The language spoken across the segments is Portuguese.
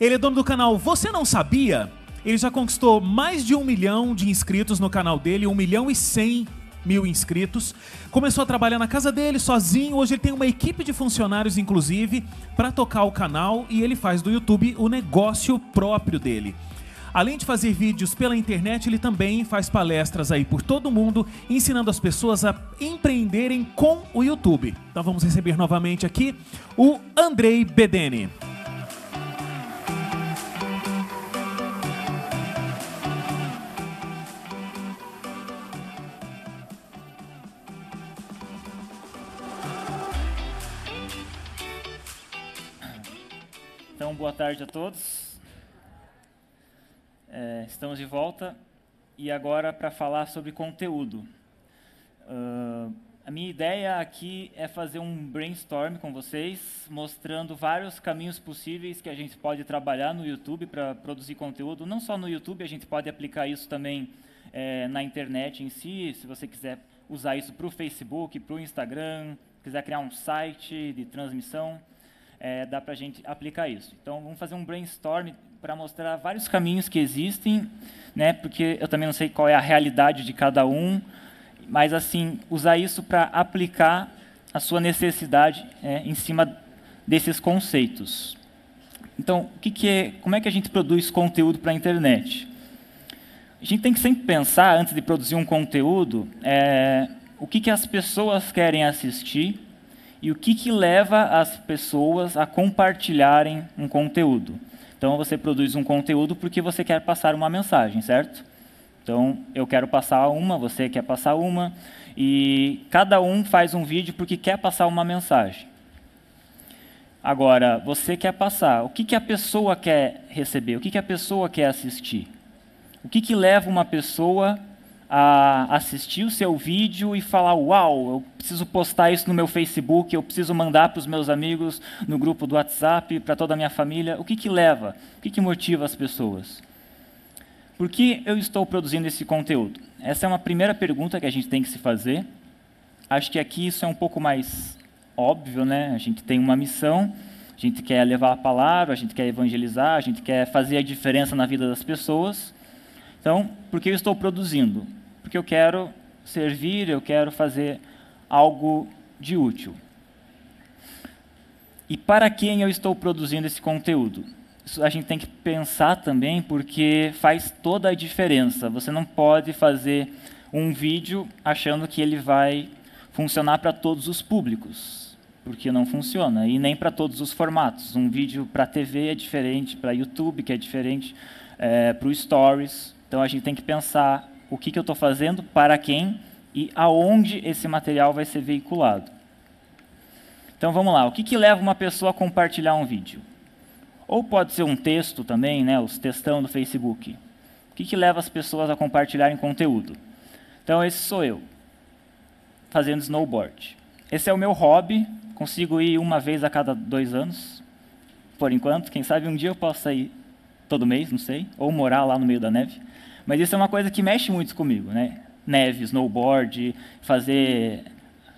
Ele é dono do canal Você Não Sabia? Ele já conquistou mais de 1 milhão de inscritos no canal dele, 1.100.000 inscritos. Começou a trabalhar na casa dele, sozinho. Hoje ele tem uma equipe de funcionários, inclusive, para tocar o canal. E ele faz do YouTube o negócio próprio dele. Além de fazer vídeos pela internet, ele também faz palestras aí por todo mundo, ensinando as pessoas a empreenderem com o YouTube. Então vamos receber novamente aqui o Andrei Bedene. Então, boa tarde a todos. Estamos de volta e agora para falar sobre conteúdo. A minha ideia aqui é fazer um brainstorm com vocês, mostrando vários caminhos possíveis que a gente pode trabalhar no YouTube para produzir conteúdo. Não só no YouTube, a gente pode aplicar isso também na internet em si, se você quiser usar isso para o Facebook, para o Instagram, quiser criar um site de transmissão. Dá para a gente aplicar isso. Então, vamos fazer um brainstorm para mostrar vários caminhos que existem, né? Porque eu também não sei qual é a realidade de cada um, mas assim, usar isso para aplicar a sua necessidade em cima desses conceitos. Então, como é que a gente produz conteúdo para a internet? A gente tem que sempre pensar, antes de produzir um conteúdo, o que as pessoas querem assistir, e o que leva as pessoas a compartilharem um conteúdo. Então, você produz um conteúdo porque você quer passar uma mensagem, certo? Então, eu quero passar uma, você quer passar uma, e cada um faz um vídeo porque quer passar uma mensagem. Agora, você quer passar, o que a pessoa quer receber? O que a pessoa quer assistir? O que leva uma pessoa a assistir o seu vídeo e falar, uau, eu preciso postar isso no meu Facebook, eu preciso mandar para os meus amigos no grupo do WhatsApp, para toda a minha família. O que leva? O que motiva as pessoas? Por que eu estou produzindo esse conteúdo? Essa é uma primeira pergunta que a gente tem que se fazer. Acho que aqui isso é um pouco mais óbvio, né? A gente tem uma missão, a gente quer levar a palavra, a gente quer evangelizar, a gente quer fazer a diferença na vida das pessoas. Então, por que eu estou produzindo? Porque eu quero servir, eu quero fazer algo de útil. E para quem eu estou produzindo esse conteúdo? Isso a gente tem que pensar também, porque faz toda a diferença. Você não pode fazer um vídeo achando que ele vai funcionar para todos os públicos, porque não funciona, e nem para todos os formatos. Um vídeo para TV é diferente, para YouTube que é diferente, para o Stories. Então, a gente tem que pensar o que eu estou fazendo, para quem e aonde esse material vai ser veiculado. Então, vamos lá. O que leva uma pessoa a compartilhar um vídeo? Ou pode ser um texto também, né, os textão do Facebook. O que leva as pessoas a compartilharem conteúdo? Então, esse sou eu, fazendo snowboard. Esse é o meu hobby. Consigo ir uma vez a cada 2 anos, por enquanto. Quem sabe um dia eu possa ir todo mês, não sei, ou morar lá no meio da neve. Mas isso é uma coisa que mexe muito comigo, né? Neve, snowboard, fazer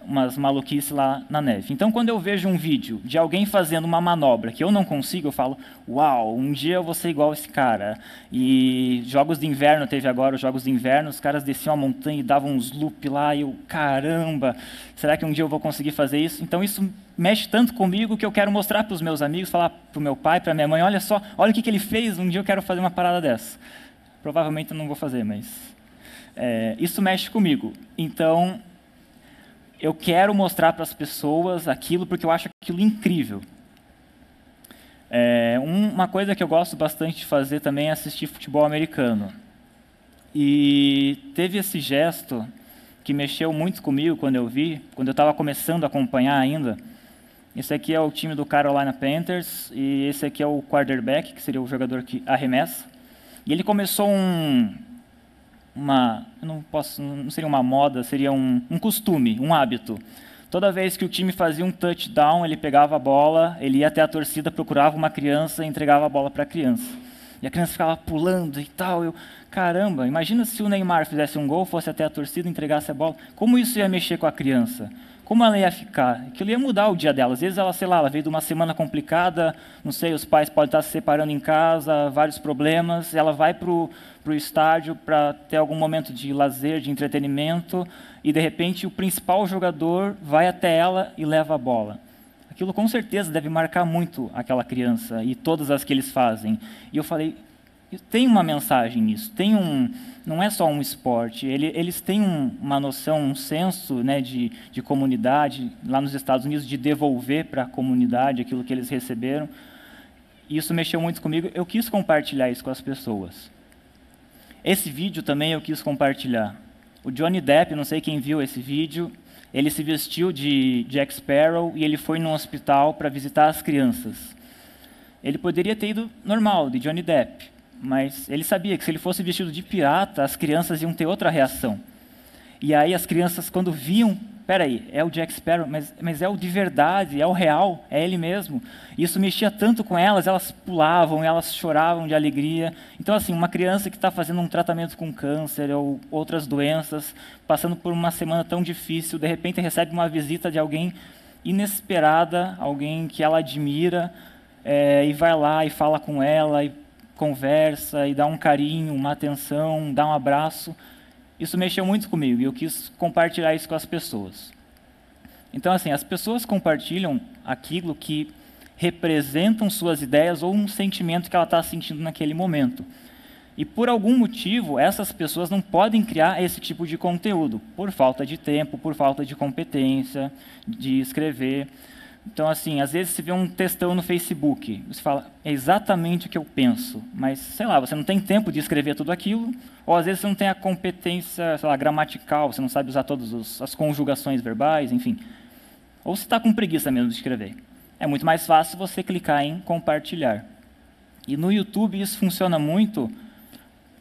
umas maluquices lá na neve. Então, quando eu vejo um vídeo de alguém fazendo uma manobra que eu não consigo, eu falo, uau, um dia eu vou ser igual esse cara. E jogos de inverno, teve agora os jogos de inverno, os caras desciam a montanha e davam uns loop lá, e eu, caramba, será que um dia eu vou conseguir fazer isso? Então, isso mexe tanto comigo que eu quero mostrar para os meus amigos, falar para o meu pai, para a minha mãe, olha só, olha o que ele fez, um dia eu quero fazer uma parada dessa. Provavelmente eu não vou fazer, mas isso mexe comigo. Então, eu quero mostrar para as pessoas aquilo porque eu acho aquilo incrível. Uma coisa que eu gosto bastante de fazer também é assistir futebol americano. E teve esse gesto que mexeu muito comigo quando eu vi, quando eu estava começando a acompanhar ainda. Esse aqui é o time do Carolina Panthers e esse aqui é o quarterback, que seria o jogador que arremessa. E ele começou não seria uma moda, seria um costume, um hábito. Toda vez que o time fazia um touchdown, ele pegava a bola, ele ia até a torcida, procurava uma criança e entregava a bola para a criança. E a criança ficava pulando e tal. Caramba, imagina se o Neymar fizesse um gol, fosse até a torcida e entregasse a bola. Como isso ia mexer com a criança? como ela ia ficar? Aquilo ia mudar o dia dela. Às vezes ela, sei lá, ela veio de uma semana complicada, não sei, os pais podem estar se separando em casa, vários problemas, ela vai para o estádio para ter algum momento de lazer, de entretenimento, e de repente o principal jogador vai até ela e leva a bola. Aquilo com certeza deve marcar muito aquela criança e todas as que eles fazem. E eu falei, tem uma mensagem nisso, não é só um esporte, eles têm uma noção, um senso, né, de comunidade, lá nos Estados Unidos, de devolver para a comunidade aquilo que eles receberam. E isso mexeu muito comigo, eu quis compartilhar isso com as pessoas. Esse vídeo também eu quis compartilhar. O Johnny Depp, não sei quem viu esse vídeo, ele se vestiu de Jack Sparrow e ele foi num hospital para visitar as crianças. Ele poderia ter ido normal, de Johnny Depp, mas ele sabia que se ele fosse vestido de pirata, as crianças iam ter outra reação. E aí as crianças, quando viam, peraí, é o Jack Sparrow, mas é o de verdade, é o real, é ele mesmo. E isso mexia tanto com elas pulavam, elas choravam de alegria. Então, assim, uma criança que está fazendo um tratamento com câncer ou outras doenças, passando por uma semana tão difícil, de repente recebe uma visita de alguém inesperada, alguém que ela admira, e vai lá e fala com ela, e conversa, e dá um carinho, uma atenção, dá um abraço. Isso mexeu muito comigo e eu quis compartilhar isso com as pessoas. Então, assim, as pessoas compartilham aquilo que representam suas ideias ou um sentimento que ela está sentindo naquele momento. E por algum motivo, essas pessoas não podem criar esse tipo de conteúdo, por falta de tempo, por falta de competência, de escrever. Então, assim, às vezes você vê um textão no Facebook, você fala, é exatamente o que eu penso, mas, sei lá, você não tem tempo de escrever tudo aquilo, ou às vezes você não tem a competência, sei lá, gramatical, você não sabe usar todas as conjugações verbais, enfim. Ou você está com preguiça mesmo de escrever. É muito mais fácil você clicar em compartilhar. E no YouTube isso funciona muito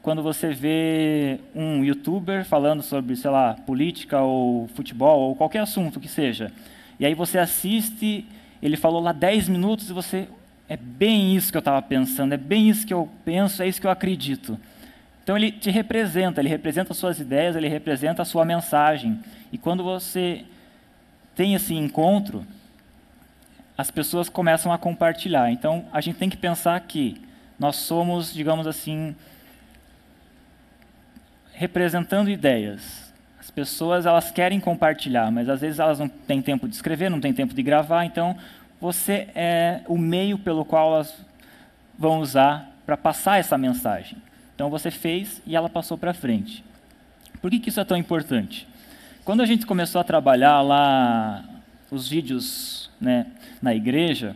quando você vê um youtuber falando sobre, sei lá, política ou futebol, ou qualquer assunto que seja. E aí você assiste, ele falou lá 10 minutos e você, é bem isso que eu estava pensando, é bem isso que eu penso, é isso que eu acredito. Então ele te representa, ele representa as suas ideias, ele representa a sua mensagem. E quando você tem esse encontro, as pessoas começam a compartilhar. Então a gente tem que pensar que nós somos, digamos assim, representando ideias. As pessoas, elas querem compartilhar, mas às vezes elas não têm tempo de escrever, não têm tempo de gravar, então você é o meio pelo qual elas vão usar para passar essa mensagem. Então você fez e ela passou para frente. Por que isso é tão importante? Quando a gente começou a trabalhar lá os vídeos, né, na igreja,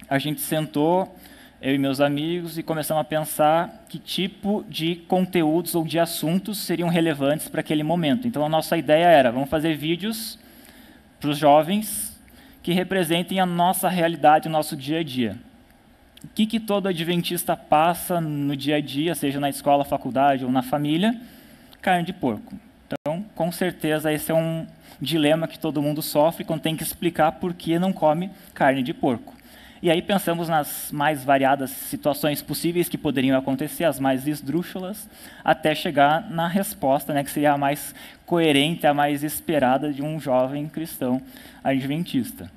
a gente sentou, eu e meus amigos, e começamos a pensar que tipo de conteúdos ou de assuntos seriam relevantes para aquele momento. Então, a nossa ideia era, vamos fazer vídeos para os jovens que representem a nossa realidade, o nosso dia a dia. O que todo adventista passa no dia a dia, seja na escola, faculdade ou na família? Carne de porco. Então, com certeza, esse é um dilema que todo mundo sofre quando tem que explicar por que não come carne de porco. E aí pensamos nas mais variadas situações possíveis que poderiam acontecer, as mais esdrúxulas, até chegar na resposta, né, que seria a mais coerente, a mais esperada de um jovem cristão adventista.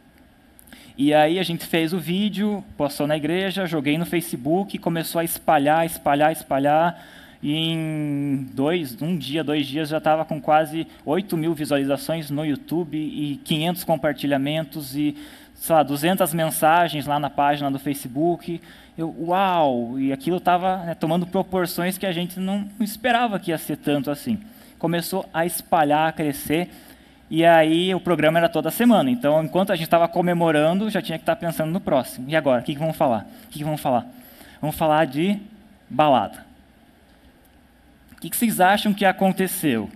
E aí a gente fez o vídeo, postou na igreja, joguei no Facebook, começou a espalhar, e em um dia, 2 dias, já estava com quase 8.000 visualizações no YouTube e 500 compartilhamentos e, sei lá, 200 mensagens lá na página do Facebook. Uau! E aquilo estava, né, tomando proporções que a gente não esperava que ia ser tanto assim. Começou a espalhar, a crescer, e aí o programa era toda semana. Então, enquanto a gente estava comemorando, já tinha que estar pensando no próximo. E agora? O que vamos falar? Vamos falar de balada. O que vocês acham que aconteceu?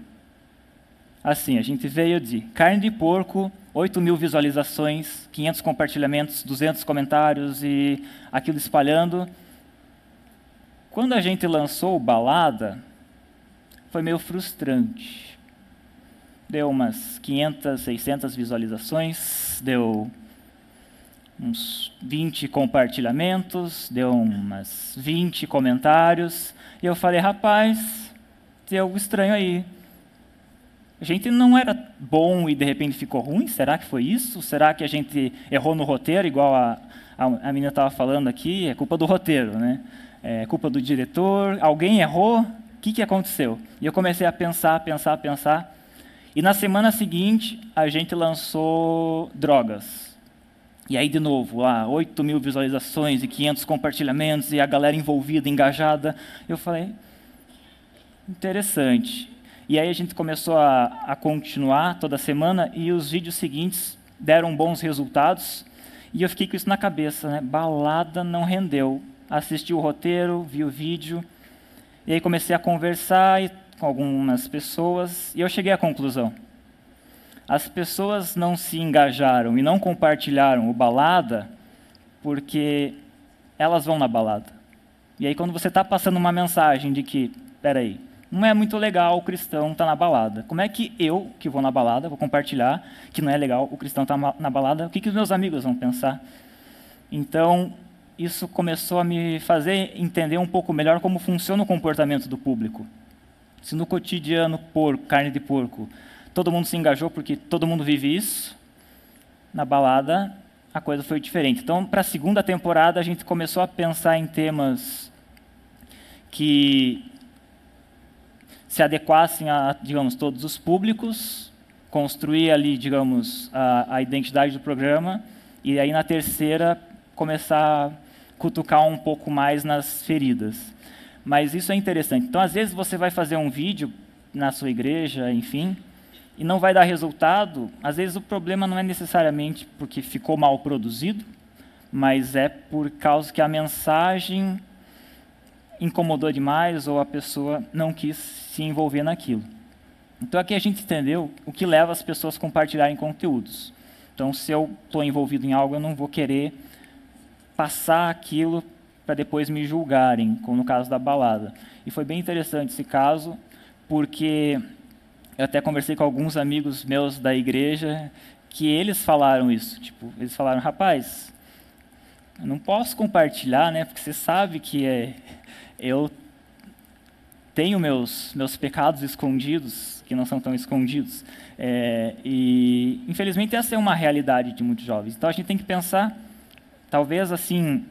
Assim, a gente veio de carne de porco, 8.000 visualizações, 500 compartilhamentos, 200 comentários e aquilo espalhando. Quando a gente lançou o Balada, foi meio frustrante. Deu umas 500, 600 visualizações, deu uns 20 compartilhamentos, deu umas 20 comentários. E eu falei, rapaz, tem algo estranho aí. A gente não era bom e de repente ficou ruim? Será que foi isso? Será que a gente errou no roteiro, igual a menina estava falando aqui? É culpa do roteiro, né? É culpa do diretor? Alguém errou? O que aconteceu? E eu comecei a pensar. E na semana seguinte, a gente lançou Drogas. E aí, de novo, 8 mil visualizações e 500 compartilhamentos, e a galera envolvida, engajada. Eu falei, interessante. E aí a gente começou a continuar toda semana, e os vídeos seguintes deram bons resultados. E eu fiquei com isso na cabeça, né? Balada não rendeu. Assisti o roteiro, vi o vídeo, e aí comecei a conversar com algumas pessoas, e eu cheguei à conclusão. As pessoas não se engajaram e não compartilharam o Balada porque elas vão na balada. E aí quando você está passando uma mensagem de que, peraí, não é muito legal o cristão estar na balada. Como é que eu, que vou na balada, vou compartilhar que não é legal o cristão estar na balada? O que os meus amigos vão pensar? Então, isso começou a me fazer entender um pouco melhor como funciona o comportamento do público. Se no cotidiano, carne de porco, todo mundo se engajou porque todo mundo vive isso, na balada a coisa foi diferente. Então, para a segunda temporada, a gente começou a pensar em temas que se adequassem a, digamos, todos os públicos, construir ali, digamos, a identidade do programa, e aí na terceira começar a cutucar um pouco mais nas feridas. Mas isso é interessante. Então, às vezes você vai fazer um vídeo na sua igreja, enfim, e não vai dar resultado. Às vezes o problema não é necessariamente porque ficou mal produzido, mas é por causa que a mensagem incomodou demais ou a pessoa não quis se envolver naquilo. Então aqui a gente entendeu o que leva as pessoas a compartilharem conteúdos. Então se eu estou envolvido em algo, eu não vou querer passar aquilo para depois me julgarem, como no caso da balada. E foi bem interessante esse caso, porque eu até conversei com alguns amigos meus da igreja, que eles falaram isso. Tipo, eles falaram, rapaz, eu não posso compartilhar, né? Porque você sabe que eu tenho meus pecados escondidos, que não são tão escondidos. E, infelizmente, essa é uma realidade de muitos jovens. Então, a gente tem que pensar, talvez, assim,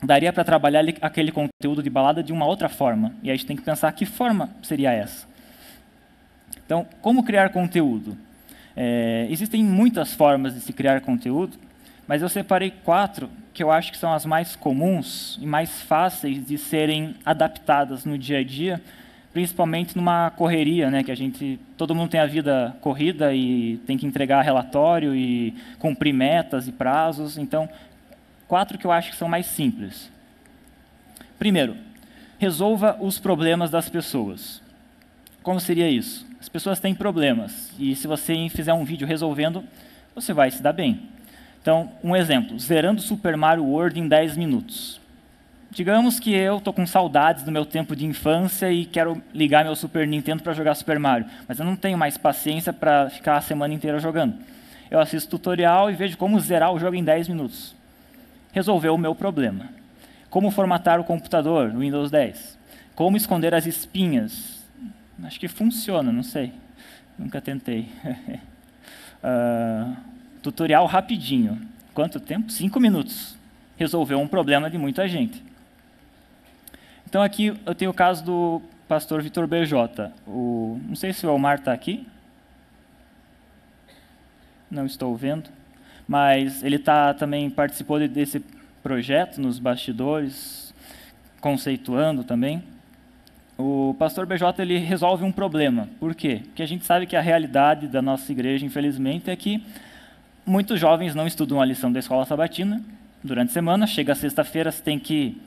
daria para trabalhar aquele conteúdo de balada de uma outra forma. E a gente tem que pensar que forma seria essa. Então, como criar conteúdo? Existem muitas formas de se criar conteúdo, mas eu separei 4 que eu acho que são as mais comuns e mais fáceis de serem adaptadas no dia a dia, principalmente numa correria, né, que todo mundo tem a vida corrida e tem que entregar relatório e cumprir metas e prazos. Então, 4 que eu acho que são mais simples. Primeiro, resolva os problemas das pessoas. Como seria isso? As pessoas têm problemas, e se você fizer um vídeo resolvendo, você vai se dar bem. Então, um exemplo, zerando Super Mario World em 10 minutos. Digamos que eu estou com saudades do meu tempo de infância e quero ligar meu Super Nintendo para jogar Super Mario, mas eu não tenho mais paciência para ficar a semana inteira jogando. Eu assisto tutorial e vejo como zerar o jogo em 10 minutos. Resolveu o meu problema. Como formatar o computador no Windows 10? Como esconder as espinhas? Acho que funciona, não sei. Nunca tentei. Tutorial rapidinho. Quanto tempo? 5 minutos. Resolveu um problema de muita gente. Então aqui eu tenho o caso do pastor Vitor BJ. Não sei se o Omar está aqui. Não estou vendo. Mas ele também participou desse projeto nos bastidores, conceituando também. O pastor BJ ele resolve um problema. Por quê? Porque a gente sabe que a realidade da nossa igreja, infelizmente, é que muitos jovens não estudam a lição da escola sabatina durante a semana. Chega sexta-feira, você tem que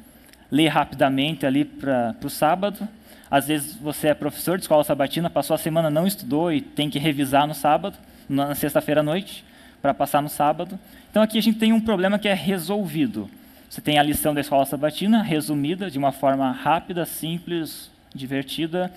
ler rapidamente ali para o sábado. Às vezes você é professor de escola sabatina, passou a semana, não estudou e tem que revisar no sábado, na sexta-feira à noite, para passar no sábado. Então aqui a gente tem um problema que é resolvido. Você tem a lição da escola sabatina, resumida, de uma forma rápida, simples, divertida,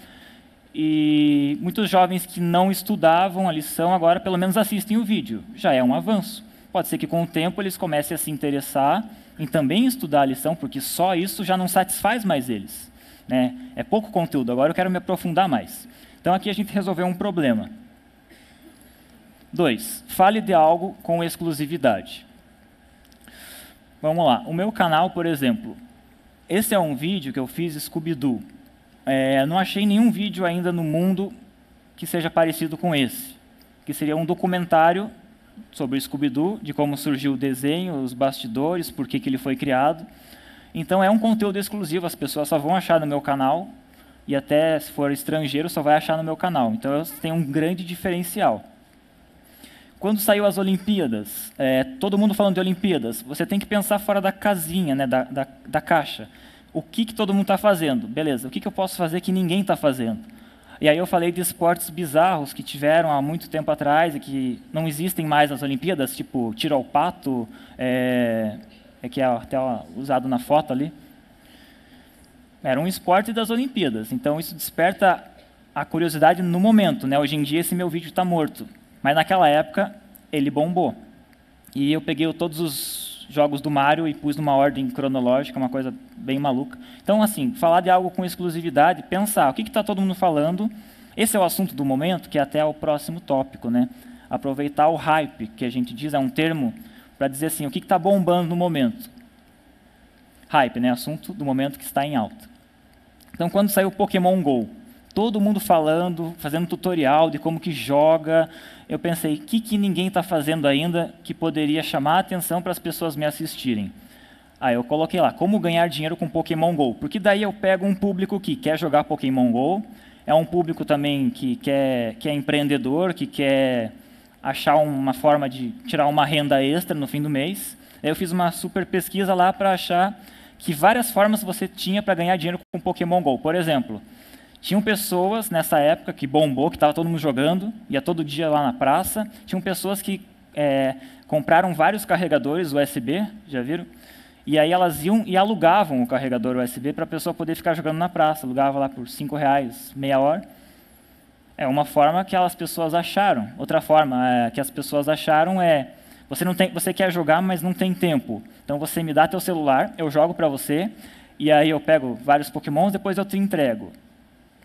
e muitos jovens que não estudavam a lição agora pelo menos assistem o vídeo. Já é um avanço. Pode ser que com o tempo eles comecem a se interessar em também estudar a lição, porque só isso já não satisfaz mais eles, né? É pouco conteúdo, agora eu quero me aprofundar mais. Então aqui a gente resolveu um problema. 2. Fale de algo com exclusividade. Vamos lá. O meu canal, por exemplo, esse é um vídeo que eu fiz Scooby-Doo. Não achei nenhum vídeo ainda no mundo que seja parecido com esse, que seria um documentário sobre o Scooby-Doo, de como surgiu o desenho, os bastidores, por que ele foi criado. Então é um conteúdo exclusivo, as pessoas só vão achar no meu canal, e até se for estrangeiro só vai achar no meu canal. Então eu tenho um grande diferencial. Quando saiu as Olimpíadas, todo mundo falando de Olimpíadas, você tem que pensar fora da casinha, né, da caixa. O que todo mundo está fazendo? Beleza, o que eu posso fazer que ninguém está fazendo? E aí eu falei de esportes bizarros que tiveram há muito tempo atrás e que não existem mais nas Olimpíadas, tipo tiro ao pato, que é até usado na foto ali. Era um esporte das Olimpíadas, então isso desperta a curiosidade no momento, né? Hoje em dia esse meu vídeo está morto, mas naquela época ele bombou. E eu peguei todos os jogos do Mario e pus numa ordem cronológica, uma coisa bem maluca. Então, assim, falar de algo com exclusividade, pensar o que está todo mundo falando, esse é o assunto do momento, que é até o próximo tópico, né? Aproveitar o hype, que a gente diz, é um termo para dizer assim, o que está bombando no momento. Hype, né? Assunto do momento que está em alta. Então, quando saiu o Pokémon GO, todo mundo falando, fazendo tutorial de como que joga, eu pensei, o que ninguém está fazendo ainda que poderia chamar a atenção para as pessoas me assistirem? Aí eu coloquei lá, como ganhar dinheiro com Pokémon GO, porque daí eu pego um público que quer jogar Pokémon GO, é um público também que é empreendedor, que quer achar uma forma de tirar uma renda extra no fim do mês. Aí eu fiz uma super pesquisa lá para achar que várias formas você tinha para ganhar dinheiro com Pokémon GO. Por exemplo, tinham pessoas nessa época que bombou, que estava todo mundo jogando, ia todo dia lá na praça. Tinham pessoas que compraram vários carregadores USB, já viram? E aí elas iam e alugavam o carregador USB para a pessoa poder ficar jogando na praça. Alugava lá por R$5, meia hora. É uma forma que as pessoas acharam. Outra forma que as pessoas acharam é, você quer jogar, mas não tem tempo. Então você me dá teu celular, eu jogo para você, e aí eu pego vários Pokémons, depois eu te entrego.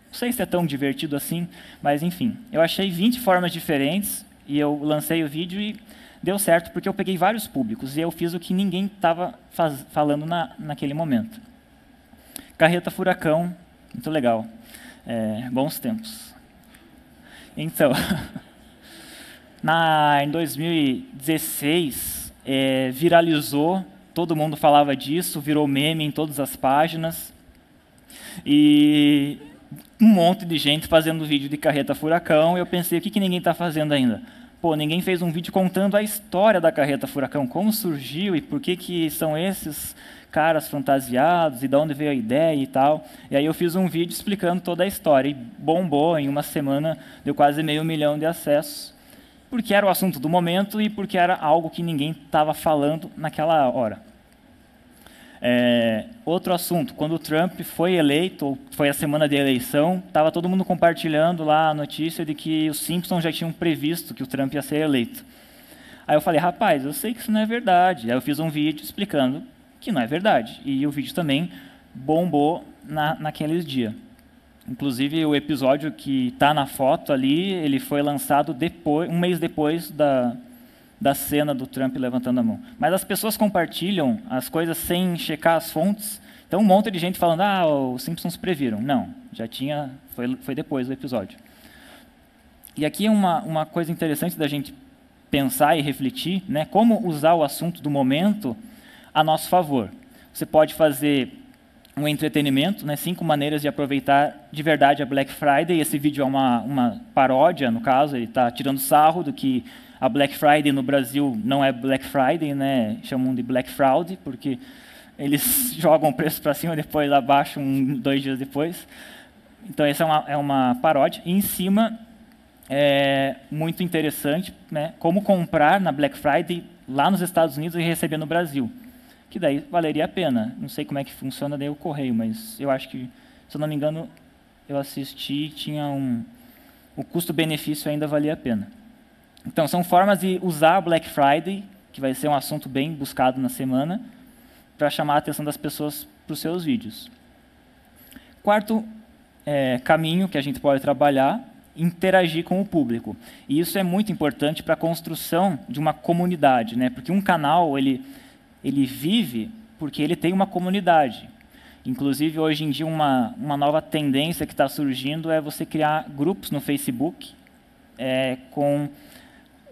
Não sei se é tão divertido assim, mas enfim. Eu achei 20 formas diferentes, e eu lancei o vídeo e deu certo, porque eu peguei vários públicos, e eu fiz o que ninguém estava falando naquele momento. Carreta Furacão, muito legal. Bons tempos. Então, em 2016, viralizou, todo mundo falava disso, virou meme em todas as páginas, e um monte de gente fazendo vídeo de Carreta Furacão, e eu pensei, o que ninguém está fazendo ainda? Pô, ninguém fez um vídeo contando a história da Carreta Furacão, como surgiu e por que são esses caras fantasiados e de onde veio a ideia e tal. E aí eu fiz um vídeo explicando toda a história e bombou, em uma semana deu quase 500 mil de acessos, porque era o assunto do momento e porque era algo que ninguém estava falando naquela hora. Outro assunto, quando o Trump foi eleito, foi a semana de eleição, estava todo mundo compartilhando lá a notícia de que os Simpsons já tinham previsto que o Trump ia ser eleito. Aí eu falei, rapaz, eu sei que isso não é verdade. Aí eu fiz um vídeo explicando que não é verdade. E o vídeo também bombou naqueles dias. Inclusive, o episódio que está na foto ali, ele foi lançado um mês depois da cena do Trump levantando a mão. Mas as pessoas compartilham as coisas sem checar as fontes. Então, um monte de gente falando, os Simpsons previram. Não, já tinha, foi depois do episódio. E aqui é uma coisa interessante da gente pensar e refletir, né? Como usar o assunto do momento a nosso favor. Você pode fazer um entretenimento, né? 5 maneiras de aproveitar de verdade a Black Friday. Esse vídeo é uma paródia, no caso, ele está tirando sarro do que a Black Friday no Brasil não é Black Friday, né? Chamam de Black Fraud, porque eles jogam o preço para cima e depois abaixam 2 dias depois. Então, essa é uma paródia. E em cima, muito interessante, né? Como comprar na Black Friday lá nos Estados Unidos e receber no Brasil. Que daí valeria a pena. Não sei como é que funciona daí o correio, mas eu acho que, se eu não me engano, eu assisti, tinha o custo-benefício ainda valia a pena. Então, são formas de usar a Black Friday, que vai ser um assunto bem buscado na semana, para chamar a atenção das pessoas para os seus vídeos. Quarto caminho que a gente pode trabalhar interagir com o público. E isso é muito importante para a construção de uma comunidade, né? Porque um canal ele vive porque ele tem uma comunidade. Inclusive, hoje em dia, uma nova tendência que está surgindo é você criar grupos no Facebook com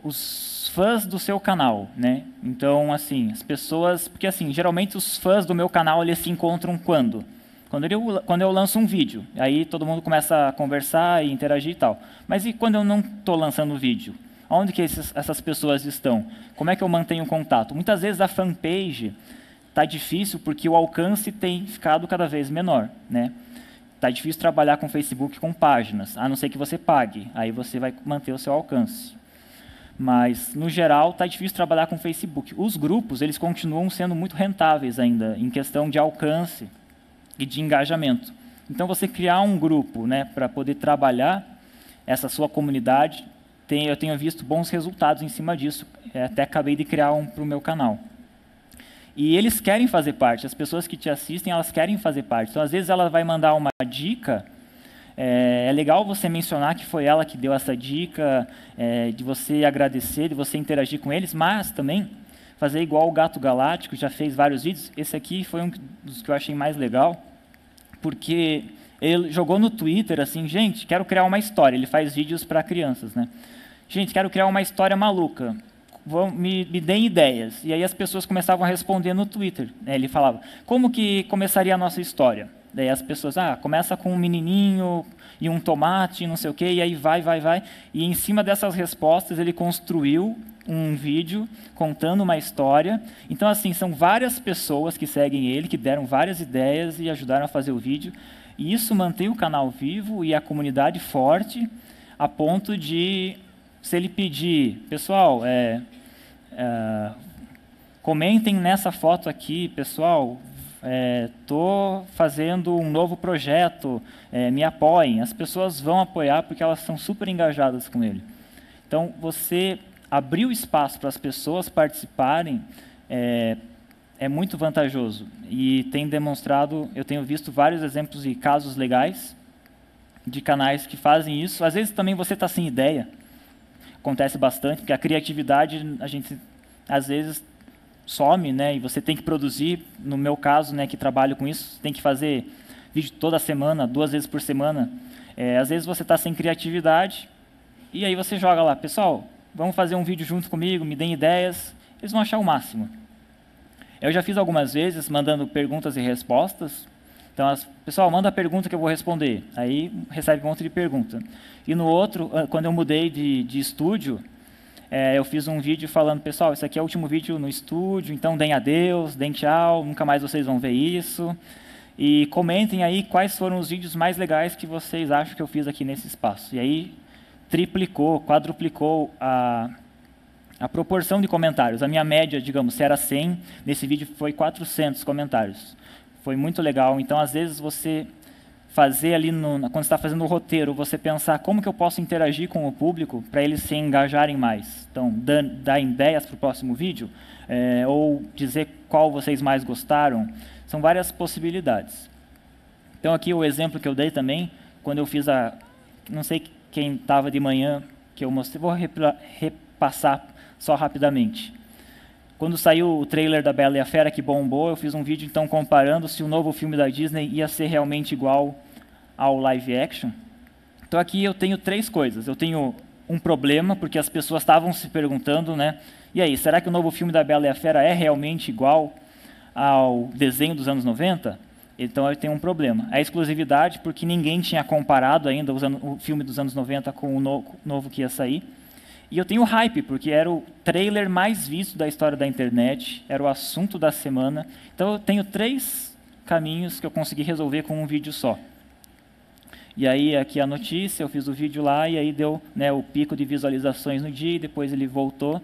os fãs do seu canal, né? Então, assim, as pessoas... Porque, assim, geralmente os fãs do meu canal, eles se encontram quando? Quando eu lanço um vídeo. Aí todo mundo começa a conversar e interagir e tal. Mas e quando eu não estou lançando vídeo? Onde que essas pessoas estão? Como é que eu mantenho contato? Muitas vezes a fanpage está difícil porque o alcance tem ficado cada vez menor, né? Está difícil trabalhar com Facebook com páginas, a não ser que você pague. Aí você vai manter o seu alcance. Mas, no geral, está difícil trabalhar com Facebook. Os grupos, eles continuam sendo muito rentáveis ainda, em questão de alcance e de engajamento. Então, você criar um grupo, né, para poder trabalhar essa sua comunidade, eu tenho visto bons resultados em cima disso. Até acabei de criar um para o meu canal. E eles querem fazer parte, as pessoas que te assistem, elas querem fazer parte. Então, às vezes, ela vai mandar uma dica, é legal você mencionar que foi ela que deu essa dica, de você agradecer, de você interagir com eles, mas também fazer igual o Gato Galáctico, já fez vários vídeos. Esse aqui foi um dos que eu achei mais legal, porque ele jogou no Twitter assim, gente, quero criar uma história. Ele faz vídeos para crianças, né? Gente, quero criar uma história maluca. Me deem ideias. E aí as pessoas começavam a responder no Twitter. Ele falava, como que começaria a nossa história? Daí as pessoas, começa com um menininho e um tomate, não sei o quê, e aí vai. E em cima dessas respostas ele construiu um vídeo contando uma história. Então, assim, são várias pessoas que seguem ele, que deram várias ideias e ajudaram a fazer o vídeo. E isso mantém o canal vivo e a comunidade forte, a ponto de, se ele pedir, pessoal, comentem nessa foto aqui, pessoal, estou fazendo um novo projeto, me apoiem. As pessoas vão apoiar porque elas são super engajadas com ele. Então, você abrir o espaço para as pessoas participarem é muito vantajoso. E tem demonstrado, eu tenho visto vários exemplos e casos legais de canais que fazem isso. Às vezes também você está sem ideia. Acontece bastante, porque a criatividade, a gente às vezes some, né? E você tem que produzir, no meu caso, né, que trabalho com isso, tem que fazer vídeo toda semana, 2 vezes por semana. Às vezes você está sem criatividade, e aí você joga lá, pessoal, vamos fazer um vídeo junto comigo, me deem ideias, eles vão achar o máximo. Eu já fiz algumas vezes, mandando perguntas e respostas. Então, pessoal, manda a pergunta que eu vou responder. Aí recebe um monte de pergunta. E no outro, quando eu mudei de estúdio, eu fiz um vídeo falando, pessoal, esse aqui é o último vídeo no estúdio, então deem adeus, deem tchau, nunca mais vocês vão ver isso. E comentem aí quais foram os vídeos mais legais que vocês acham que eu fiz aqui nesse espaço. E aí triplicou, quadruplicou a proporção de comentários. A minha média, digamos, se era 100, nesse vídeo foi 400 comentários. Foi muito legal. Então, às vezes, você fazer ali, quando você está fazendo o roteiro, você pensar como que eu posso interagir com o público para eles se engajarem mais. Então, dar ideias para o próximo vídeo, ou dizer qual vocês mais gostaram. São várias possibilidades. Então, aqui o exemplo que eu dei também, quando eu fiz não sei quem estava de manhã, que eu mostrei, vou repassar só rapidamente. Quando saiu o trailer da Bela e a Fera, que bombou, eu fiz um vídeo então comparando se o novo filme da Disney ia ser realmente igual ao live action. Então aqui eu tenho 3 coisas. Eu tenho um problema, porque as pessoas estavam se perguntando, né? E aí, será que o novo filme da Bela e a Fera é realmente igual ao desenho dos anos 90? Então eu tenho um problema. A exclusividade, porque ninguém tinha comparado ainda o filme dos anos 90 com o novo que ia sair. E eu tenho hype, porque era o trailer mais visto da história da internet, era o assunto da semana. Então eu tenho 3 caminhos que eu consegui resolver com um vídeo só. E aí aqui a notícia, eu fiz o vídeo lá e aí deu, né, o pico de visualizações no dia, e depois ele voltou.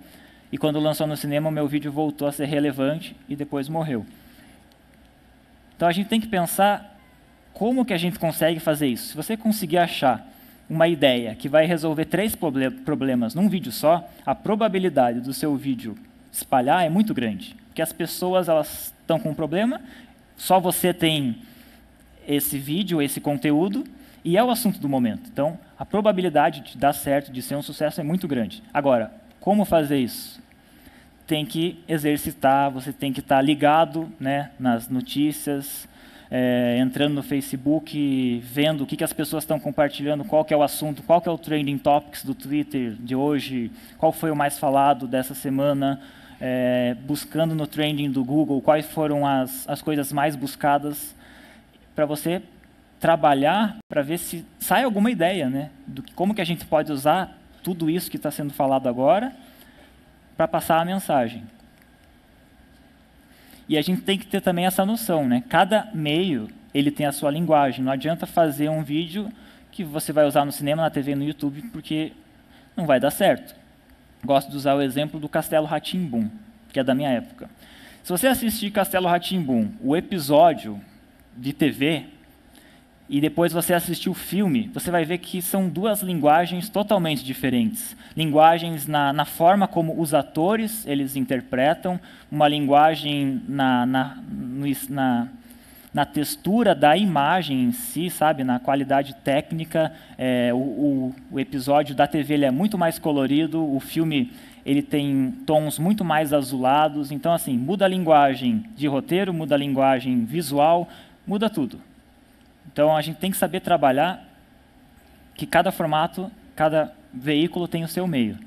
E quando lançou no cinema, o meu vídeo voltou a ser relevante e depois morreu. Então a gente tem que pensar como que a gente consegue fazer isso. Se você conseguir achar uma ideia que vai resolver 3 problemas num vídeo só, a probabilidade do seu vídeo espalhar é muito grande. Porque as pessoas elas estão com um problema, só você tem esse vídeo, esse conteúdo, e é o assunto do momento. Então, a probabilidade de dar certo, de ser um sucesso é muito grande. Agora, como fazer isso? Tem que exercitar, você tem que estar ligado, né, nas notícias, entrando no Facebook, vendo o que as pessoas estão compartilhando, qual que é o assunto, qual que é o trending topics do Twitter de hoje, qual foi o mais falado dessa semana, buscando no trending do Google quais foram as coisas mais buscadas, para você trabalhar para ver se sai alguma ideia, né, do como que a gente pode usar tudo isso que está sendo falado agora para passar a mensagem. E a gente tem que ter também essa noção, né? Cada meio ele tem a sua linguagem. Não adianta fazer um vídeo que você vai usar no cinema, na TV, no YouTube, porque não vai dar certo. Gosto de usar o exemplo do Castelo Rá-Tim-Bum, que é da minha época. Se você assistir Castelo Rá-Tim-Bum, o episódio de TV, e depois você assistir o filme, você vai ver que são duas linguagens totalmente diferentes. Linguagens na forma como os atores eles interpretam, uma linguagem na textura da imagem em si, sabe, na qualidade técnica. O episódio da TV ele é muito mais colorido, o filme ele tem tons muito mais azulados. Então, assim, muda a linguagem de roteiro, muda a linguagem visual, muda tudo. Então, a gente tem que saber trabalhar que cada formato, cada veículo tem o seu meio.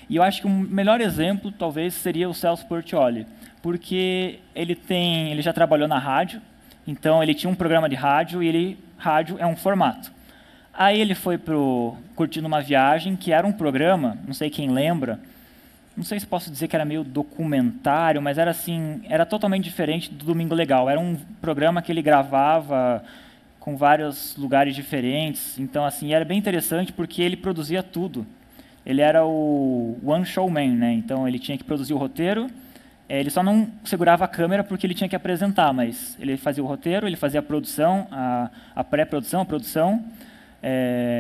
E eu acho que o melhor exemplo, talvez, seria o Celso Portiolli, porque ele já trabalhou na rádio, então ele tinha um programa de rádio e rádio é um formato. Aí ele foi para o Curtindo uma Viagem, que era um programa, não sei quem lembra, não sei se posso dizer que era meio documentário, mas era assim, era totalmente diferente do Domingo Legal. Era um programa que ele gravava com vários lugares diferentes. Então, assim, era bem interessante porque ele produzia tudo. Ele era o one showman, né? Então, ele tinha que produzir o roteiro. Ele só não segurava a câmera porque ele tinha que apresentar, mas ele fazia o roteiro, ele fazia a produção, a pré-produção, a produção,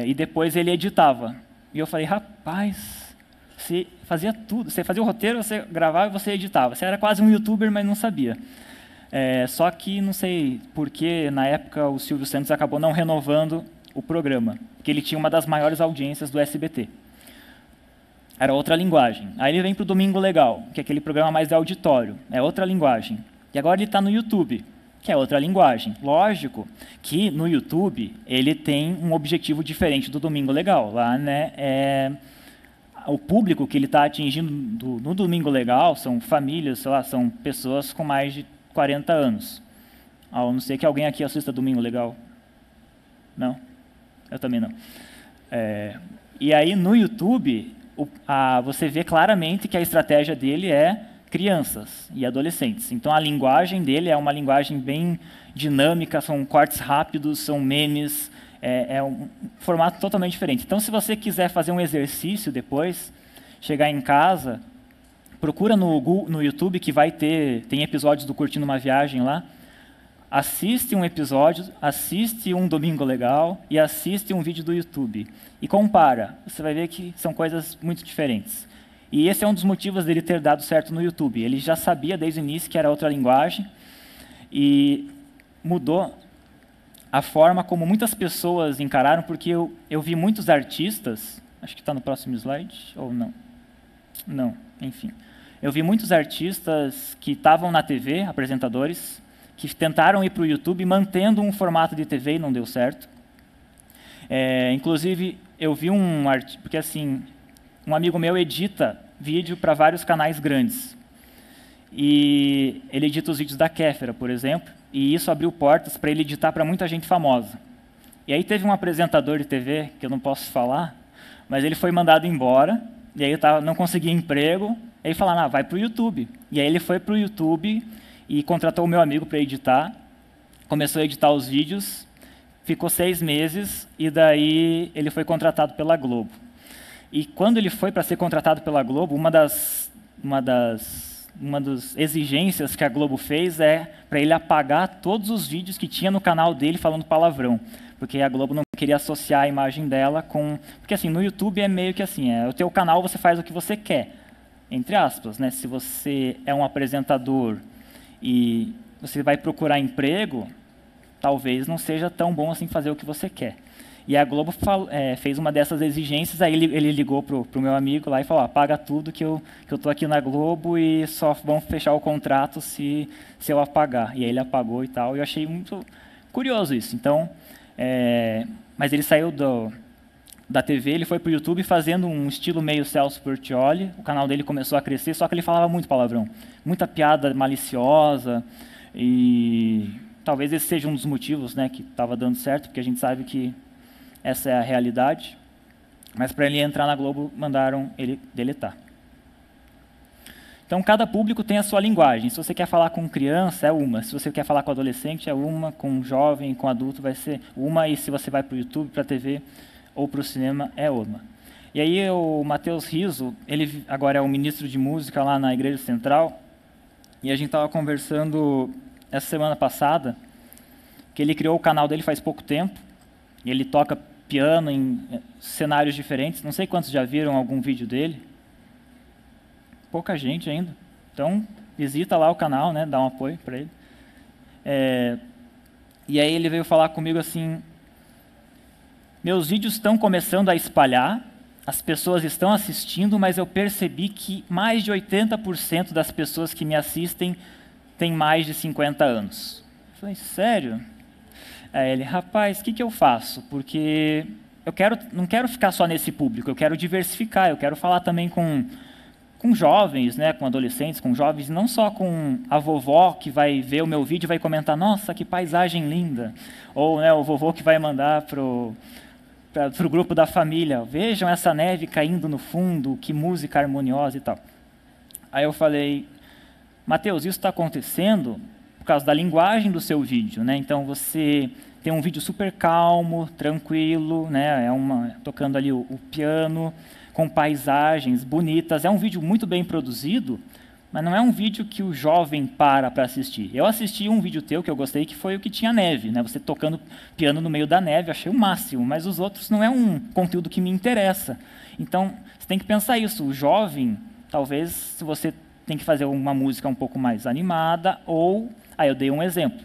e depois ele editava. E eu falei, rapaz, você fazia tudo. Você fazia o roteiro, você gravava e você editava. Você era quase um youtuber, mas não sabia. Só que não sei por que, na época, o Silvio Santos acabou não renovando o programa, porque ele tinha uma das maiores audiências do SBT. Era outra linguagem. Aí ele vem para o Domingo Legal, que é aquele programa mais de auditório. É outra linguagem. E agora ele está no YouTube, que é outra linguagem. Lógico que no YouTube ele tem um objetivo diferente do Domingo Legal. Lá, né, o público que ele está atingindo no Domingo Legal são famílias, sei lá, são pessoas com mais de 40 anos. A não ser que alguém aqui assista Domingo Legal. Não? Eu também não. E aí no YouTube você vê claramente que a estratégia dele é crianças e adolescentes. Então a linguagem dele é uma linguagem bem dinâmica, são cortes rápidos, são memes, é um formato totalmente diferente. Então se você quiser fazer um exercício depois, chegar em casa, procura no YouTube que tem episódios do Curtindo uma Viagem lá, assiste um episódio, assiste um Domingo Legal e assiste um vídeo do YouTube. E compara, você vai ver que são coisas muito diferentes. E esse é um dos motivos dele ter dado certo no YouTube. Ele já sabia desde o início que era outra linguagem e mudou a forma como muitas pessoas encararam, porque eu vi muitos artistas, acho que está no próximo slide, ou não? Não, enfim. Eu vi muitos artistas que estavam na TV, apresentadores, que tentaram ir para o YouTube mantendo um formato de TV e não deu certo. Inclusive, eu vi porque assim, um amigo meu edita vídeo para vários canais grandes. E ele edita os vídeos da Kéfera, por exemplo, e isso abriu portas para ele editar para muita gente famosa. E aí teve um apresentador de TV, que eu não posso falar, mas ele foi mandado embora, e aí não conseguia emprego, e aí falaram, vai para o YouTube. E aí ele foi para o YouTube e contratou o meu amigo para editar, começou a editar os vídeos, ficou 6 meses, e daí ele foi contratado pela Globo. E quando ele foi para ser contratado pela Globo, uma das exigências que a Globo fez é para ele apagar todos os vídeos que tinha no canal dele falando palavrão, porque a Globo não queria associar a imagem dela com... Porque assim, no YouTube é meio que assim, o teu canal você faz o que você quer, entre aspas, né? Se você é um apresentador e você vai procurar emprego, talvez não seja tão bom assim fazer o que você quer. E a Globo fez uma dessas exigências, aí ele ligou para o meu amigo lá e falou, paga tudo que eu estou aqui na Globo e só vão fechar o contrato se eu apagar. E aí ele apagou e tal, e eu achei muito curioso isso. Então, mas ele saiu da TV, ele foi para o YouTube fazendo um estilo meio Celso Portiolli, o canal dele começou a crescer, só que ele falava muito palavrão, muita piada maliciosa, e talvez esse seja um dos motivos, né, que estava dando certo, porque a gente sabe que essa é a realidade, mas para ele entrar na Globo, mandaram ele deletar. Então, cada público tem a sua linguagem. Se você quer falar com criança, é uma. Se você quer falar com adolescente, é uma. Com jovem, com adulto, vai ser uma. E se você vai para o YouTube, para a TV ou para o cinema, é uma. E aí o Matheus Riso, ele agora é o ministro de música lá na Igreja Central, e a gente estava conversando essa semana passada, que ele criou o canal dele faz pouco tempo, e ele toca piano em cenários diferentes. Não sei quantos já viram algum vídeo dele. Pouca gente ainda. Então, visita lá o canal, né, dá um apoio para ele. E aí ele veio falar comigo assim, meus vídeos estão começando a espalhar, as pessoas estão assistindo, mas eu percebi que mais de 80% das pessoas que me assistem têm mais de 50 anos. Eu falei, sério? Aí ele, rapaz, o que eu faço? Porque eu não quero ficar só nesse público, eu quero diversificar, eu quero falar também com jovens, né, com adolescentes, com jovens, não só com a vovó que vai ver o meu vídeo e vai comentar, nossa, que paisagem linda. Ou, né, o vovô que vai mandar para o grupo da família, vejam essa neve caindo no fundo, que música harmoniosa e tal. Aí eu falei, Matheus, isso está acontecendo por causa da linguagem do seu vídeo, né? Então você tem um vídeo super calmo, tranquilo, né? Tocando ali o piano, com paisagens bonitas. É um vídeo muito bem produzido, mas não é um vídeo que o jovem para assistir. Eu assisti um vídeo teu que eu gostei, que foi o que tinha neve, né? Você tocando piano no meio da neve, achei o máximo, mas os outros não é um conteúdo que me interessa. Então, você tem que pensar isso. O jovem, talvez, se você tem que fazer uma música um pouco mais animada, ou... eu dei um exemplo.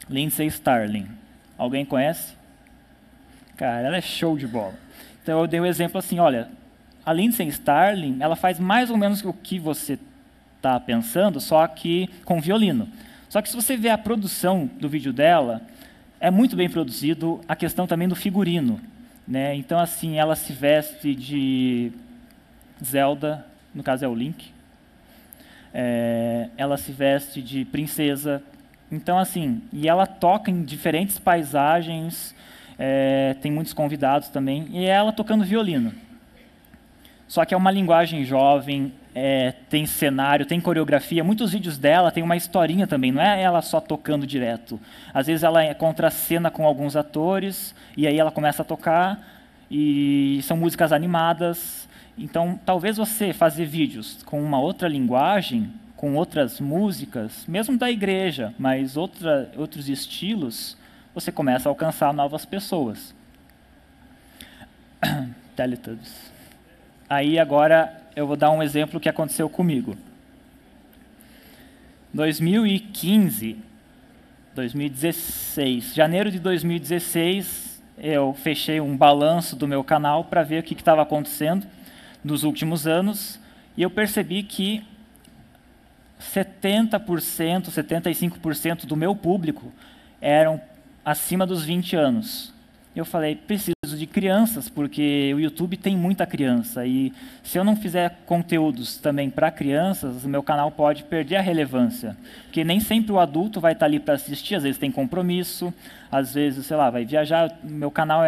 Lindsay Starling. Alguém conhece? Cara, ela é show de bola. Então, eu dei um exemplo assim, olha, a Lindsay Starling, ela faz mais ou menos o que você está pensando, só que com violino. Só que se você ver a produção do vídeo dela, é muito bem produzido, a questão também do figurino, né? Então, assim, ela se veste de Zelda, no caso é o Link, ela se veste de princesa. Então, assim, e ela toca em diferentes paisagens, tem muitos convidados também, e ela tocando violino. Só que é uma linguagem jovem, tem cenário, tem coreografia. Muitos vídeos dela tem uma historinha também, não é ela só tocando direto. Às vezes ela contracena com alguns atores, e aí ela começa a tocar, e são músicas animadas. Então, talvez você fazer vídeos com uma outra linguagem, com outras músicas, mesmo da igreja, mas outros estilos, você começa a alcançar novas pessoas. Teletubbies. Aí agora eu vou dar um exemplo que aconteceu comigo. 2016, janeiro de 2016, eu fechei um balanço do meu canal para ver o que estava acontecendo nos últimos anos, e eu percebi que 70%, 75% do meu público eram acima dos 20 anos. Eu falei, preciso de crianças, porque o YouTube tem muita criança, e se eu não fizer conteúdos também para crianças, o meu canal pode perder a relevância, porque nem sempre o adulto vai estar ali para assistir, às vezes tem compromisso, às vezes, sei lá, vai viajar. Meu canal,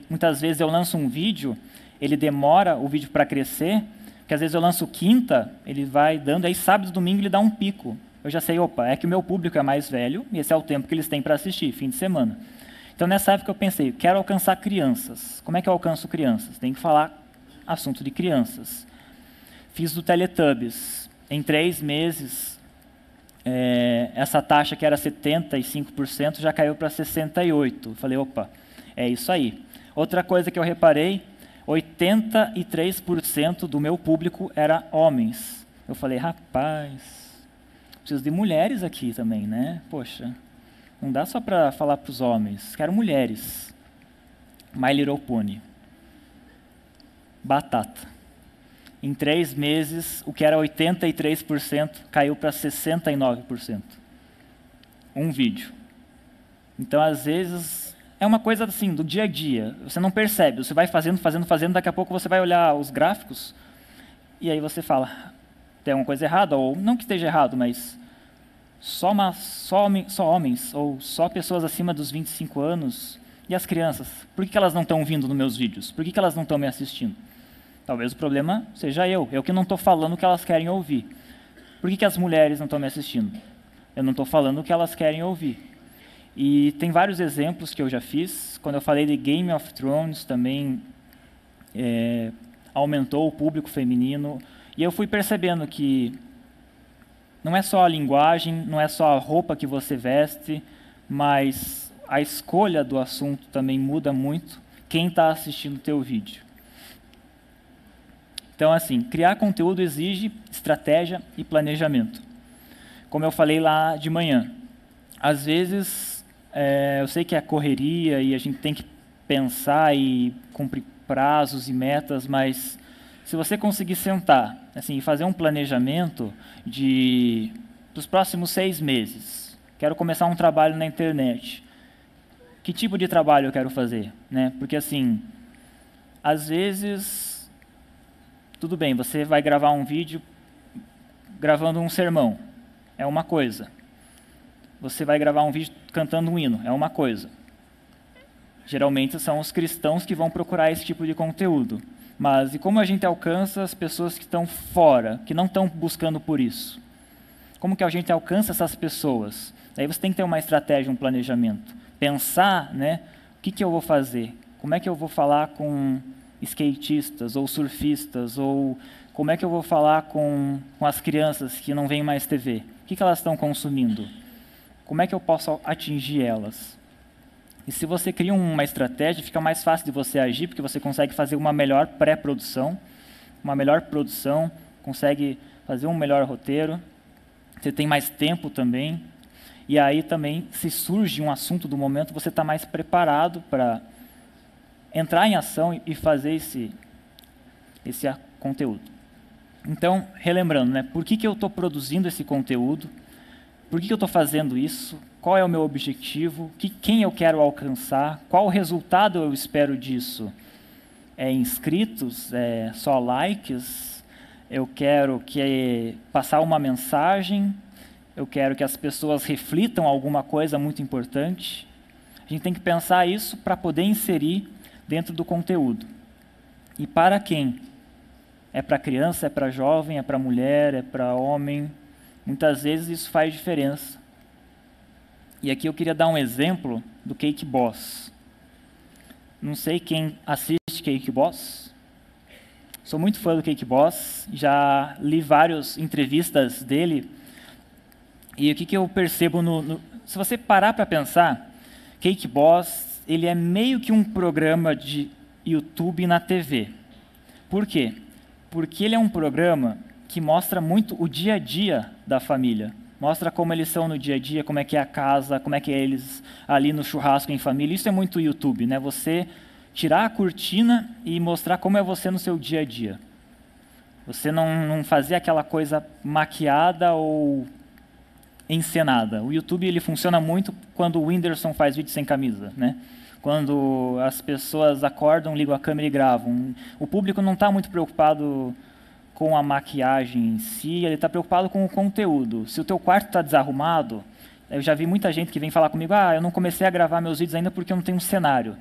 muitas vezes eu lanço um vídeo, ele demora o vídeo para crescer, porque às vezes eu lanço quinta, ele vai dando, aí sábado e domingo ele dá um pico. Eu já sei, opa, é que o meu público é mais velho, e esse é o tempo que eles têm para assistir, fim de semana. Então, nessa época eu pensei, quero alcançar crianças. Como é que eu alcanço crianças? Tem que falar assunto de crianças. Fiz do Teletubbies. Em 3 meses, essa taxa que era 75% já caiu para 68%. Falei, opa, é isso aí. Outra coisa que eu reparei, 83% do meu público era homens. Eu falei, rapaz, preciso de mulheres aqui também, né? Poxa, não dá só para falar para os homens, quero mulheres. My Little Pony. Batata. Em 3 meses, o que era 83% caiu para 69%. Um vídeo. Então, às vezes, é uma coisa assim, do dia a dia. Você não percebe, você vai fazendo, daqui a pouco você vai olhar os gráficos e aí você fala, tem alguma coisa errada, ou não que esteja errado, mas só homens, ou só pessoas acima dos 25 anos, e as crianças? Por que elas não estão vindo nos meus vídeos? Por que elas não estão me assistindo? Talvez o problema seja eu que não estou falando o que elas querem ouvir. Por que as mulheres não estão me assistindo? Eu não estou falando o que elas querem ouvir. E tem vários exemplos que eu já fiz. Quando eu falei de Game of Thrones, também aumentou o público feminino. E eu fui percebendo que não é só a linguagem, não é só a roupa que você veste, mas a escolha do assunto também muda muito quem está assistindo o teu vídeo. Então, assim, criar conteúdo exige estratégia e planejamento. Como eu falei lá de manhã, às vezes eu sei que é correria e a gente tem que pensar e cumprir prazos e metas, mas se você conseguir sentar assim, e fazer um planejamento dos próximos 6 meses, quero começar um trabalho na internet, que tipo de trabalho eu quero fazer? Né? Porque, assim, às vezes, tudo bem, você vai gravar um vídeo gravando um sermão, é uma coisa. Você vai gravar um vídeo cantando um hino, é uma coisa. Geralmente são os cristãos que vão procurar esse tipo de conteúdo. Mas e como a gente alcança as pessoas que estão fora, que não estão buscando por isso? Como que a gente alcança essas pessoas? Aí você tem que ter uma estratégia, um planejamento. Pensar, né, o que eu vou fazer? Como é que eu vou falar com skatistas ou surfistas? Ou como é que eu vou falar com as crianças que não veem mais TV? O que elas estão consumindo? Como é que eu posso atingir elas? E se você cria uma estratégia, fica mais fácil de você agir, porque você consegue fazer uma melhor pré-produção, uma melhor produção, consegue fazer um melhor roteiro, você tem mais tempo também, e aí também, se surge um assunto do momento, você está mais preparado para entrar em ação e fazer esse conteúdo. Então, relembrando, né, por que eu estou produzindo esse conteúdo? Por que eu estou fazendo isso? Qual é o meu objetivo? Quem eu quero alcançar? Qual o resultado eu espero disso? É inscritos? É só likes? Eu quero passar uma mensagem? Eu quero que as pessoas reflitam alguma coisa muito importante? A gente tem que pensar isso para poder inserir dentro do conteúdo. E para quem? É para criança, é para jovem, é para mulher, é para homem? Muitas vezes isso faz diferença. E aqui eu queria dar um exemplo do Cake Boss. Não sei quem assiste Cake Boss. Sou muito fã do Cake Boss. Já li várias entrevistas dele. E o que eu percebo se você parar para pensar, Cake Boss, ele é meio que um programa de YouTube na TV. Por quê? Porque ele é um programa que mostra muito o dia a dia da família. Mostra como eles são no dia a dia, como é que é a casa, como é que é eles ali no churrasco em família. Isso é muito YouTube, né? Você tirar a cortina e mostrar como é você no seu dia a dia. Você não fazer aquela coisa maquiada ou encenada. O YouTube ele funciona muito quando o Whindersson faz vídeo sem camisa, né? Quando as pessoas acordam, ligam a câmera e gravam. O público não está muito preocupado com a maquiagem em si, ele está preocupado com o conteúdo. Se o teu quarto está desarrumado, eu já vi muita gente que vem falar comigo, eu não comecei a gravar meus vídeos ainda porque eu não tenho um cenário.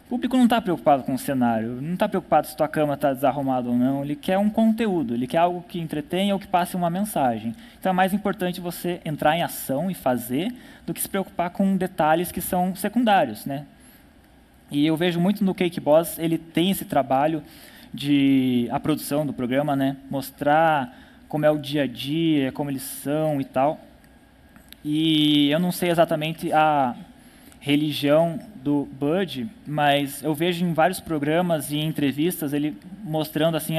O público não está preocupado com o cenário, não está preocupado se tua cama está desarrumada ou não, ele quer um conteúdo, ele quer algo que entretenha ou que passe uma mensagem. Então é mais importante você entrar em ação e fazer do que se preocupar com detalhes que são secundários, né? E eu vejo muito no Cake Boss, ele tem esse trabalho a produção do programa, né? Mostrar como é o dia a dia, como eles são e tal. E eu não sei exatamente a religião do Bud, mas eu vejo em vários programas e entrevistas ele mostrando assim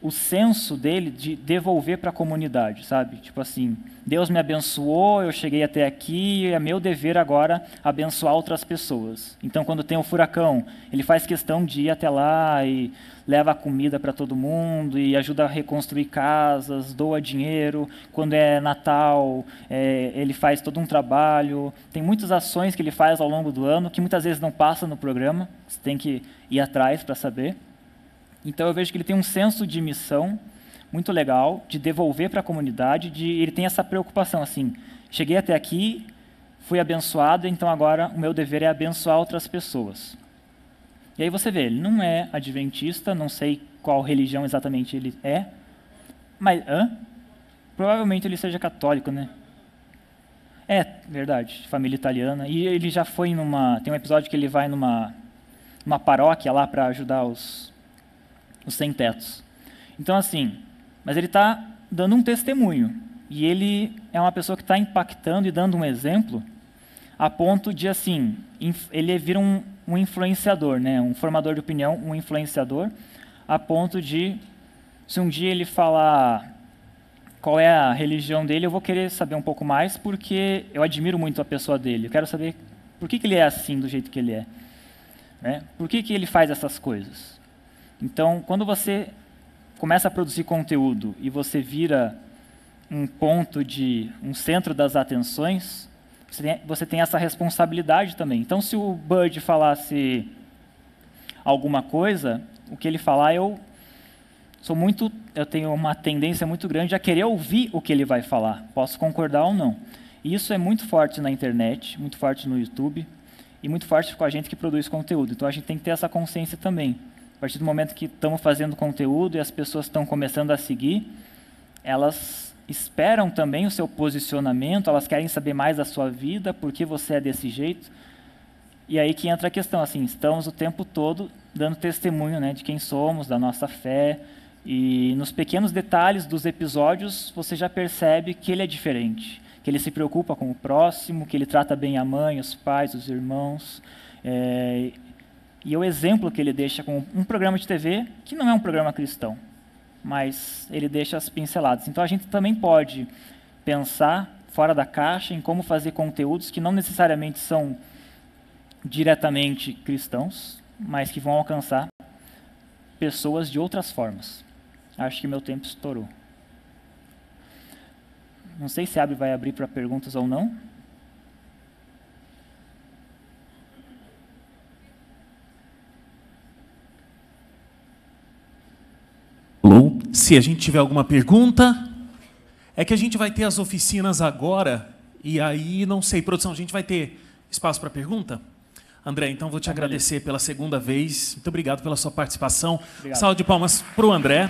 o senso dele de devolver para a comunidade, sabe? Tipo assim, Deus me abençoou, eu cheguei até aqui, é meu dever agora abençoar outras pessoas. Então, quando tem o furacão, ele faz questão de ir até lá e leva comida para todo mundo e ajuda a reconstruir casas, doa dinheiro. Quando é Natal, ele faz todo um trabalho. Tem muitas ações que ele faz ao longo do ano que muitas vezes não passa no programa, você tem que ir atrás para saber. Então eu vejo que ele tem um senso de missão muito legal, de devolver para a comunidade, ele tem essa preocupação assim, cheguei até aqui, fui abençoado, então agora o meu dever é abençoar outras pessoas. E aí você vê, ele não é adventista, não sei qual religião exatamente ele é, mas provavelmente ele seja católico, né? É, verdade, família italiana. E ele já foi tem um episódio que ele vai numa paróquia lá para ajudar os sem-tetos. Então, assim, mas ele está dando um testemunho. E ele é uma pessoa que está impactando e dando um exemplo a ponto de, assim, ele vira um influenciador, né? Um formador de opinião, um influenciador, a ponto de, se um dia ele falar qual é a religião dele, eu vou querer saber um pouco mais, porque eu admiro muito a pessoa dele. Eu quero saber por que ele é assim, do jeito que ele é. Né? Por que ele faz essas coisas? Então, quando você começa a produzir conteúdo e você vira um centro das atenções, você tem essa responsabilidade também. Então, se o Bud falasse alguma coisa, o que ele falar, eu tenho uma tendência muito grande a querer ouvir o que ele vai falar. Posso concordar ou não. E isso é muito forte na internet, muito forte no YouTube e muito forte com a gente que produz conteúdo. Então, a gente tem que ter essa consciência também. A partir do momento que estamos fazendo conteúdo e as pessoas estão começando a seguir, elas esperam também o seu posicionamento, elas querem saber mais da sua vida, por que você é desse jeito. E aí que entra a questão, assim, estamos o tempo todo dando testemunho, né, de quem somos, da nossa fé, e nos pequenos detalhes dos episódios você já percebe que ele é diferente, que ele se preocupa com o próximo, que ele trata bem a mãe, os pais, os irmãos, e o exemplo que ele deixa com um programa de TV, que não é um programa cristão, mas ele deixa as pinceladas. Então a gente também pode pensar fora da caixa em como fazer conteúdos que não necessariamente são diretamente cristãos, mas que vão alcançar pessoas de outras formas. Acho que meu tempo estourou. Não sei se vai abrir para perguntas ou não. Se a gente tiver alguma pergunta, é que a gente vai ter as oficinas agora, e aí, não sei, produção, a gente vai ter espaço para pergunta? André, então vou te agradecer pela segunda vez. Muito obrigado pela sua participação. Obrigado. Salve de palmas para o André.